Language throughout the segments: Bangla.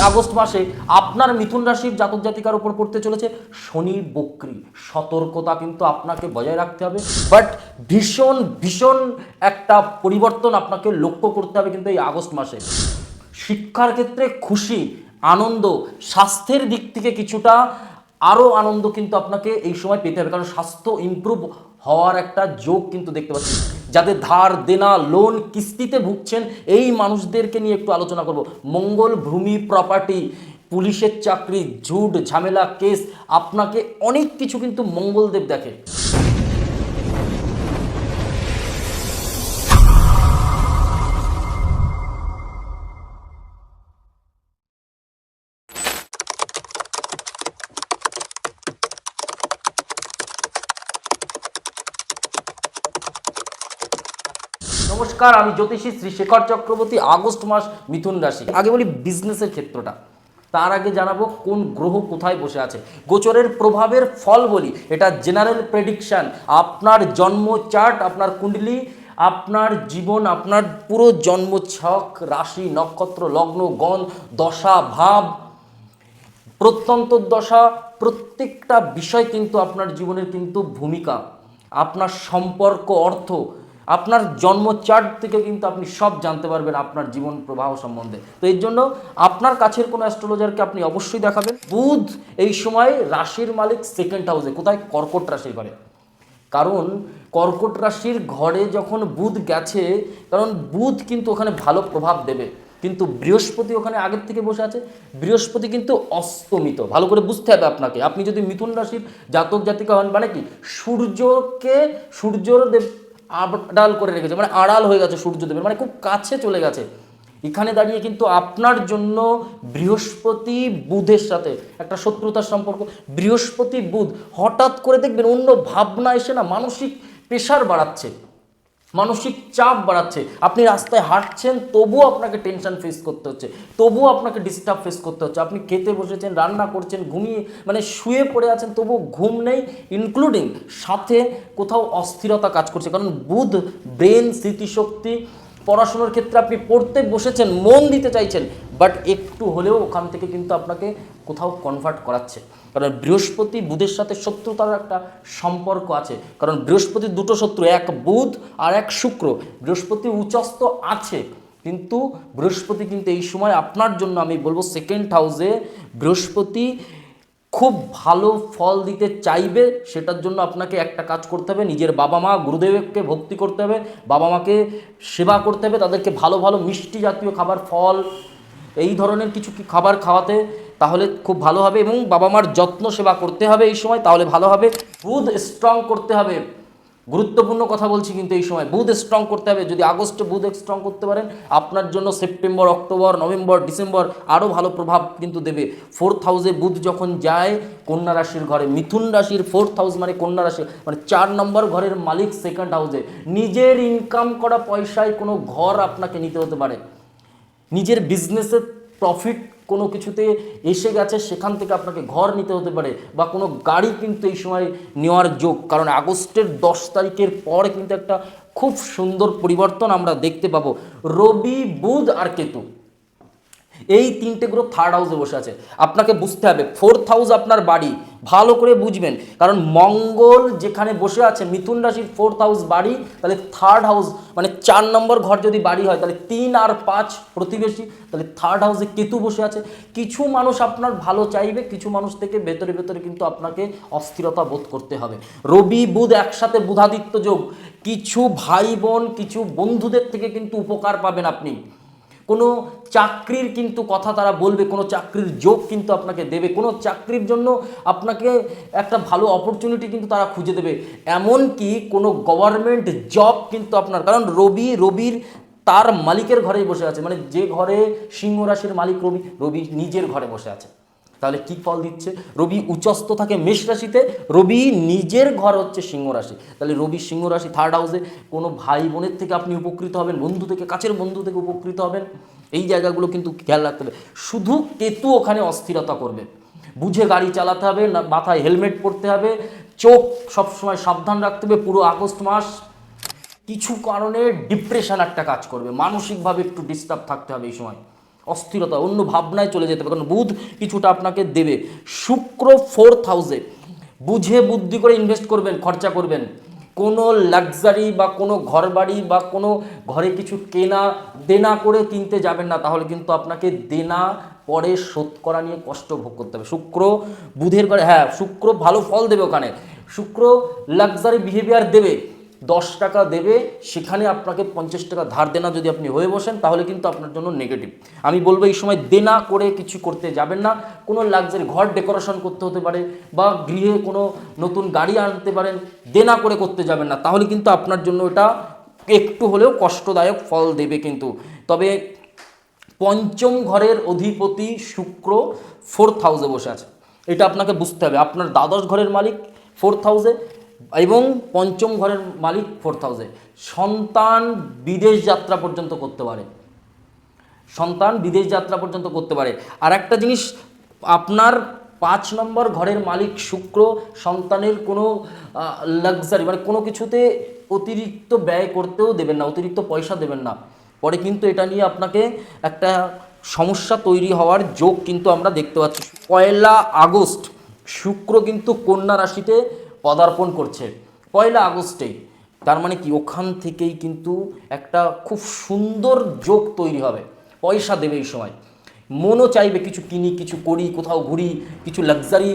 আগস্ট মাসে আপনার মিথুন রাশির জাতক জাতিকার উপর পড়তে চলেছে শনি বক্রী। সতর্কতা কিন্তু আপনাকে বজায় রাখতে হবে, বাট ভীষণ ভীষণ একটা পরিবর্তন আপনাকে লক্ষ্য করতে হবে কিন্তু এই আগস্ট মাসে। শিক্ষার ক্ষেত্রে খুশি, আনন্দ, স্বাস্থ্যের দিক থেকে কিছুটা আরও আনন্দ কিন্তু আপনাকে এই সময় পেতে হবে, কারণ স্বাস্থ্য ইমপ্রুভ হওয়ার একটা যোগ কিন্তু দেখতে পাচ্ছি। যাদের ধার দেনা লোন কিস্তিতে ভুগছেন এই মানুষদেরকে নিয়ে একটু আলোচনা করব। মঙ্গল ভূমি প্রপার্টি, পুলিশের চাকরি, ঝুট ঝামেলা কেস, আপনাকে অনেক কিছু কিন্তু মঙ্গলদেব দেখে। নমস্কার, আমি জ্যোতিষী শ্রী শেখর চক্রবর্তী। আগস্ট মাস মিথুন রাশি। আগে বলি বিজনেসের ক্ষেত্রটা, তার আগে জানাবো কোন গ্রহ কোথায় বসে আছে। গোচরের প্রভাবের ফল বলি, এটা জেনারেল প্রেডিকশন। আপনার জন্ম চার্ট, আপনার কুণ্ডলী, আপনার জীবন, আপনার পুরো জন্ম ছক, রাশি, নক্ষত্র, লগ্ন, গণ, দশা, ভাব, প্রত্যন্তর দশা, প্রত্যেকটা বিষয় কিন্তু আপনার জীবনের কিন্তু ভূমিকা, আপনার সম্পর্ক, অর্থ, আপনার জন্ম চার্ট থেকে কিন্তু আপনি সব জানতে পারবেন আপনার জীবন প্রবাহ সম্বন্ধে। তো এর জন্য আপনার কাছের কোনো অ্যাস্ট্রোলজারকে আপনি অবশ্যই দেখাবেন। বুধ এই সময় রাশির মালিক সেকেন্ড হাউসে, কোথায়? কর্কট রাশির ঘরে। কারণ কর্কট রাশির ঘরে যখন বুধ গেছে, কারণ বুধ কিন্তু ওখানে ভালো প্রভাব দেবে, কিন্তু বৃহস্পতি ওখানে আগের থেকে বসে আছে। বৃহস্পতি কিন্তু অস্তমিত, ভালো করে বুঝতে হবে আপনাকে। আপনি যদি মিথুন রাশির জাতক জাতিকা হন, মানে কি সূর্যর দেব আড়াল করে রেখেছে, মানে আড়াল হয়ে গেছে সূর্যদেবের, মানে খুব কাছে চলে গেছে। এখানে দাঁড়িয়ে কিন্তু আপনার জন্য বৃহস্পতি বুধের সাথে একটা শত্রুতার সম্পর্ক। বৃহস্পতি বুধ হঠাৎ করে দেখবেন অন্য ভাবনা এসে না মানসিক প্রেশার বাড়াচ্ছে, মানসিক চাপ বাড়াচ্ছে। আপনি রাস্তায় হাঁটছেন তবুও আপনাকে টেনশন ফেস করতে হচ্ছে, তবুও আপনাকে ডিস্টার্ব ফেস করতে হচ্ছে। আপনি খেতে বসেছেন, রান্না করছেন, ঘুমিয়ে মানে শুয়ে পড়ে আছেন, তবুও ঘুম নেই, ইনক্লুডিং সাথে কোথাও অস্থিরতা কাজ করছে। কারণ বুধ ব্রেন, স্মৃতিশক্তি, পড়াশোনার ক্ষেত্রে আপনি পড়তে বসেছেন, মন দিতে চাইছেন, বাট একটু হলেও ওখান থেকে কিন্তু আপনাকে কোথাও কনভার্ট করাচ্ছে। কারণ বৃহস্পতি বুধের সাথে শত্রুতার একটা সম্পর্ক আছে, কারণ বৃহস্পতির দুটো শত্রু, এক বুধ আর এক শুক্র। বৃহস্পতি উচ্চস্থ আছে, কিন্তু বৃহস্পতি কিন্তু এই সময় আপনার জন্য আমি বলবো সেকেন্ড হাউসে বৃহস্পতি খুব ভালো ফল দিতে চাইবে। সেটার জন্য আপনাকে একটা কাজ করতে হবে, নিজের বাবা মা গুরুদেবকে ভক্তি করতে হবে, বাবা মাকে সেবা করতে হবে, তাদেরকে ভালো ভালো মিষ্টি জাতীয় খাবার, ফল, এই ধরনের কিছু খাবার খাওয়াতে, তাহলে খুব ভালো হবে। এবং বাবা মার যত্ন সেবা করতে হবে এই সময়, তাহলে ভালো হবে। বুধ স্ট্রং করতে হবে, গুরুত্বপূর্ণ কথা বলছি কিন্তু এই সময় বুধ স্ট্রং করতে হবে। যদি আগস্টে বুধ স্ট্রং করতে পারেন, আপনার জন্য সেপ্টেম্বর, অক্টোবর, নভেম্বর, ডিসেম্বর আরও ভালো প্রভাব কিন্তু দেবে। ফোর্থ হাউসে বুধ যখন যায় কন্যা রাশির ঘরে, মিথুন রাশির ফোর্থ হাউস মানে কন্যা রাশি, মানে 4 নম্বর ঘরের মালিক সেকেন্ড হাউসে। নিজের ইনকাম করা পয়সায় কোনো ঘর আপনাকে নিতে হতে পারে, নিজের বিজনেসের প্রফিট কোনো কিছুতে এসে গেছে, সেখান থেকে আপনাকে ঘর নিতে হতে পারে, বা কোনো গাড়ি কিন্তু এই সময় নেওয়ার যোগ। কারণ আগস্টের 10 তারিখের পর কিন্তু একটা খুব সুন্দর পরিবর্তন আমরা দেখতে পাবো। রবি, বুধ আর কেতু, এই তিনটে গ্রহ থার্ড হাউসে বসে আছে। আপনাকে বুঝতে হবে ফোর্থ হাউস আপনার বাড়ি, ভালো করে বুঝবেন। কারণ মঙ্গল যেখানে বসে আছে মিথুন রাশির ফোর্থ হাউস বাড়ি, তাহলে থার্ড হাউস মানে 4 নম্বর ঘর যদি বাড়ি হয়, তাহলে 3 আর 5 প্রতিবেশী, তাহলে থার্ড হাউসে কেতু বসে আছে। কিছু মানুষ আপনার ভালো চাইবে, কিছু মানুষ থেকে ভেতরে ভেতরে কিন্তু আপনাকে অস্থিরতা বোধ করতে হবে। রবি বুধ একসাথে বুধাদিত্য যোগ, কিছু ভাই বোন, কিছু বন্ধুদের থেকে কিন্তু উপকার পাবেন আপনি। কোনো চাকরির কিন্তু কথা তারা বলবে, কোনো চাকরির যোগ কিন্তু আপনাকে দেবে, কোনো চাকরির জন্য আপনাকে একটা ভালো অপরচুনিটি কিন্তু তারা খুঁজে দেবে। এমনকি কোনো গভর্নমেন্ট জব কিন্তু আপনার, কারণ রবির তার মালিকের ঘরেই বসে আছে, মানে যে ঘরে সিংহ রাশির মালিক রবি নিজের ঘরে বসে আছে। তাহলে কি ফল দিচ্ছে? রবি উচ্চস্থ থাকে মেষ রাশিতে, রবি নিজের ঘর হচ্ছে সিংহ রাশি। তাহলে রবি সিংহ রাশি থার্ড হাউসে, কোনো ভাই বোনের থেকে আপনি উপকৃত হবেন, বন্ধু থেকে, কাছের বন্ধু থেকে উপকৃত হবেন। এই জায়গাগুলো কিন্তু খেয়াল রাখতে হবে। শুধু কেতু ওখানে অস্থিরতা করবে, বুঝে গাড়ি চালাতে হবে, না মাথায় হেলমেট পরতে হবে, চোখ সবসময় সাবধান রাখতে হবে। পুরো আগস্ট মাস কিছু কারণে ডিপ্রেশন একটা কাজ করবে, মানসিকভাবে একটু ডিস্টার্ব থাকতে হবে এই সময়। অস্থিরতা, অন্য ভাবনায় চলে যেতে পারে, কারণ বুধ কিছুটা আপনাকে দেবে। শুক্র 4th হাউসে, বুঝে বুদ্ধি করে ইনভেস্ট করবেন, খরচা করবেন। কোনো লাক্সারি বা কোনো ঘর বাড়ি বা কোনো ঘরে কিছু কেনা দেনা করে কিনতে যাবেন না, তাহলে কিন্তু আপনাকে দেনা পরে শোধ করা নিয়ে কষ্ট ভোগ করতে হবে। শুক্র বুধের ঘরে, হ্যাঁ শুক্র ভালো ফল দেবে ওখানে, শুক্র লাক্সারি বিহেভিয়ার দেবে, 10 টাকা দেবে, সেখানে আপনাকে 50 টাকা ধার দেনা যদি আপনি হয়ে বসেন, তাহলে কিন্তু আপনার জন্য নেগেটিভ। আমি বলবো এই সময় দেনা করে কিছু করতে যাবেন না। কোনো লাক্সারি ঘর ডেকোরেশন করতে হতে পারে বা গৃহে কোনো নতুন গাড়ি আনতে পারেন, দেনা করে করতে যাবেন না, তাহলে কিন্তু আপনার জন্য এটা একটু হলেও কষ্টদায়ক ফল দেবে কিন্তু। তবে পঞ্চম ঘরের অধিপতি শুক্র 4th হাউসে বসে আছে, এটা আপনাকে বুঝতে হবে। আপনার দ্বাদশ ঘরের মালিক 4th হাউসে এবং পঞ্চম ঘরের মালিক 4th হাউসে। সন্তান বিদেশ যাত্রা পর্যন্ত করতে পারে, সন্তান বিদেশ যাত্রা পর্যন্ত করতে পারে। আর একটা জিনিস, আপনার 5 নম্বর ঘরের মালিক শুক্র সন্তানের কোনো লাক্সারি মানে কোনো কিছুতে অতিরিক্ত ব্যয় করতেও দেবেন না, অতিরিক্ত পয়সা দেবেন না, পরে কিন্তু এটা নিয়ে আপনাকে একটা সমস্যা তৈরি হওয়ার যোগ কিন্তু আমরা দেখতে পাচ্ছি। 1 আগস্ট শুক্র কিন্তু কন্যা রাশিতে পদার্পণ করছে, 1 আগস্টেই। তার মানে কি, ওখান থেকেই কিন্তু একটা খুব সুন্দর যোগ তৈরি হবে, পয়সা দেবে এই সময়, মনও চাইবে কিছু কিনি, কিছু করি, কোথাও ঘুরি, কিছু লাক্সারি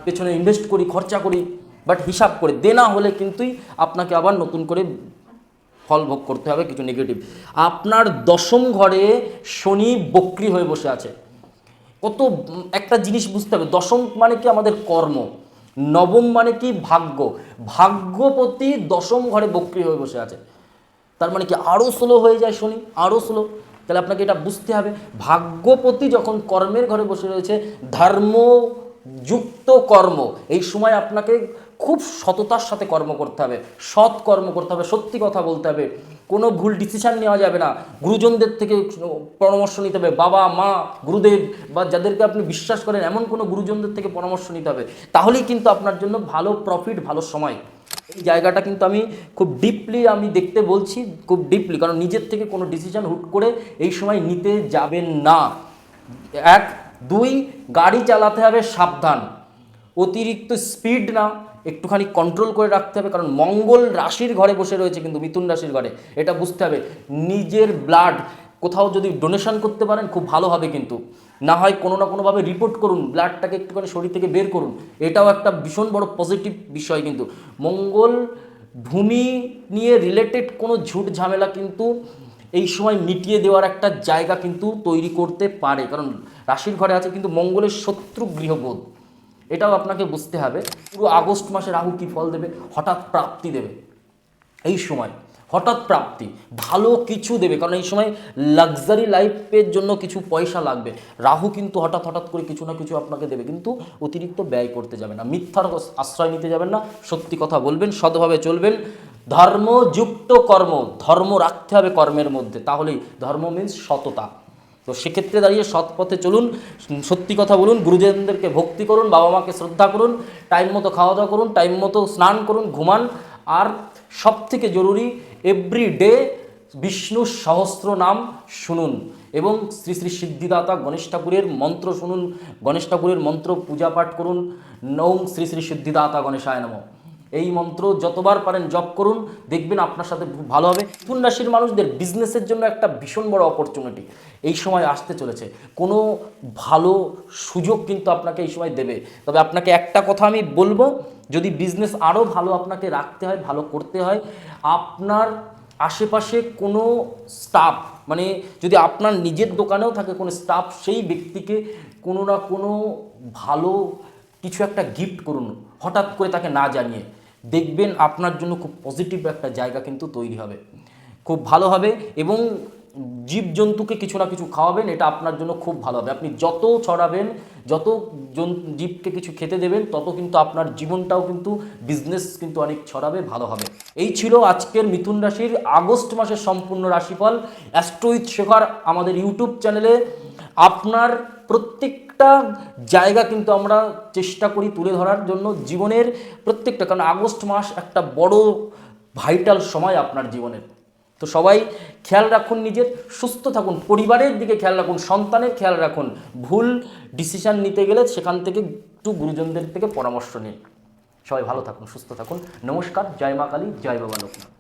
পেছনে ইনভেস্ট করি, খরচা করি, বাট হিসাব করে। দেনা হলে কিন্তুই আপনাকে আবার নতুন করে ফল ভোগ করতে হবে কিছু নেগেটিভ। আপনার 10ম ঘরে শনি বক্রী হয়ে বসে আছে, কত একটা জিনিস বুঝতে হবে। 10ম মানে কি আমাদের কর্ম, 9ম মানে কি ভাগ্য, ভাগ্যপতি 10ম ঘরে বক্রী হয়ে বসে আছে, তার মানে কি আরও স্লো হয়ে যায় শনি, আরও স্লো। তাহলে আপনাকে এটা বুঝতে হবে, ভাগ্যপতি যখন কর্মের ঘরে বসে রয়েছে, ধর্মযুক্ত কর্ম, এই সময় আপনাকে খুব সততার সাথে কর্ম করতে হবে, সৎ কর্ম করতে হবে, সত্যি কথা বলতে হবে, কোনো ভুল ডিসিশান নেওয়া যাবে না, গুরুজনদের থেকে পরামর্শ নিতে হবে, বাবা মা গুরুদেব বা যাদেরকে আপনি বিশ্বাস করেন এমন কোনো গুরুজনদের থেকে পরামর্শ নিতে হবে, তাহলেই কিন্তু আপনার জন্য ভালো প্রফিট, ভালো সময়। এই জায়গাটা কিন্তু আমি খুব ডিপলি আমি দেখতে বলছি, খুব ডিপলি, কারণ নিজের থেকে কোনো ডিসিশন হুট করে এই সময় নিতে যাবেন না। 1, 2 গাড়ি চালাতে হবে সাবধান, অতিরিক্ত স্পিড না, একটুখানি কন্ট্রোল করে রাখতে হবে, কারণ মঙ্গল রাশির ঘরে বসে রয়েছে কিন্তু, মিথুন রাশির ঘরে, এটা বুঝতে হবে। নিজের ব্লাড কোথাও যদি ডোনেশন করতে পারেন খুব ভালো হবে, কিন্তু না হয় কোনো না কোনোভাবে রিপোর্ট করুন, ব্লাডটাকে একটুখানি শরীর থেকে বের করুন, এটাও একটা ভীষণ বড় পজিটিভ বিষয় কিন্তু। মঙ্গল ভূমি নিয়ে রিলেটেড কোনো ঝুট ঝামেলা কিন্তু এই সময় মিটিয়ে দেওয়ার একটা জায়গা কিন্তু তৈরি করতে পারে, কারণ রাশির ঘরে আছে কিন্তু মঙ্গলের শত্রু গৃহবোধ, এটাও আপনাকে বুঝতে হবে। পুরো আগস্ট মাসে রাহু কী ফল দেবে, হঠাৎ প্রাপ্তি দেবে এই সময়, হঠাৎ প্রাপ্তি, ভালো কিছু দেবে, কারণ এই সময় লাক্সারি লাইফের জন্য কিছু পয়সা লাগবে। রাহু কিন্তু হঠাৎ হঠাৎ করে কিছু না কিছু আপনাকে দেবে, কিন্তু অতিরিক্ত ব্যয় করতে যাবেন না, মিথ্যার আশ্রয় নিতে যাবেন না, সত্যি কথা বলবেন, সৎভাবে চলবেন। ধর্মযুক্ত কর্ম, ধর্ম রাখতে হবে কর্মের মধ্যে, তাহলেই ধর্ম মিন্স সততা। তো সেক্ষেত্রে দাঁড়িয়ে সৎ পথে চলুন, সত্যি কথা বলুন, গুরুজনদেরকে ভক্তি করুন, বাবা মাকে শ্রদ্ধা করুন, টাইম মতো খাওয়া দাওয়া করুন, টাইম মতো স্নান করুন, ঘুমান। আর সব থেকে জরুরি, এভরিডে বিষ্ণু সহস্র নাম শুনুন এবং শ্রী শ্রী সিদ্ধিদাতা গণেশ ঠাকুরের মন্ত্র শুনুন, গণেশ ঠাকুরের মন্ত্র পূজা পাঠ করুন, নৌং শ্রী শ্রী সিদ্ধিদাতা গণেশায় নমঃ, এই মন্ত্র যতবার পারেন জপ করুন, দেখবেন আপনার সাথে খুব ভালো হবে। মিথুন রাশির মানুষদের বিজনেসের জন্য একটা ভীষণ বড় অপরচুনিটি এই সময় আসতে চলেছে, কোনো ভালো সুযোগ কিন্তু আপনাকে এই সময় দেবে। তবে আপনাকে একটা কথা আমি বলবো, যদি বিজনেস আরও ভালো আপনাকে রাখতে হয়, ভালো করতে হয়, আপনার আশেপাশে কোনো স্টাফ, মানে যদি আপনার নিজের দোকানেও থাকে কোনো স্টাফ, সেই ব্যক্তিকে কোনো না কোনো ভালো কিছু একটা গিফট করুন, হঠাৎ করে তাকে না জানিয়ে, দেখবেন আপনার জন্য খুব পজিটিভ একটা জায়গা কিন্তু তৈরি হবে, খুব ভালো হবে। এবং জীবজন্তুকে কিছু না কিছু খাওয়াবেন, এটা আপনার জন্য খুব ভালো হবে। আপনি যত ছড়াবেন, যত জীবকে কিছু খেতে দেবেন, তত কিন্তু আপনার জীবনটাও কিন্তু, বিজনেস কিন্তু অনেক ছড়াবে, ভালো হবে। এই ছিল আজকের মিথুন রাশির আগস্ট মাসের সম্পূর্ণ রাশিফল অ্যাস্ট্রো উইথ শেখর আমাদের ইউটিউব চ্যানেলে। আপনার প্রত্যেকটা জায়গা কিন্তু আমরা চেষ্টা করি তুলে ধরার জন্য, জীবনের প্রত্যেকটা, কারণ আগস্ট মাস একটা বড় ভাইটাল সময় আপনার জীবনের। তো সবাই খেয়াল রাখুন, নিজের সুস্থ থাকুন, পরিবারের দিকে খেয়াল রাখুন, সন্তানের খেয়াল রাখুন। ভুল ডিসিশান নিতে গেলে সেখান থেকে একটু গুরুজনদের থেকে পরামর্শ নিন। সবাই ভালো থাকুন, সুস্থ থাকুন। নমস্কার। জয় মা কালী, জয় বাবা লোকনাথ।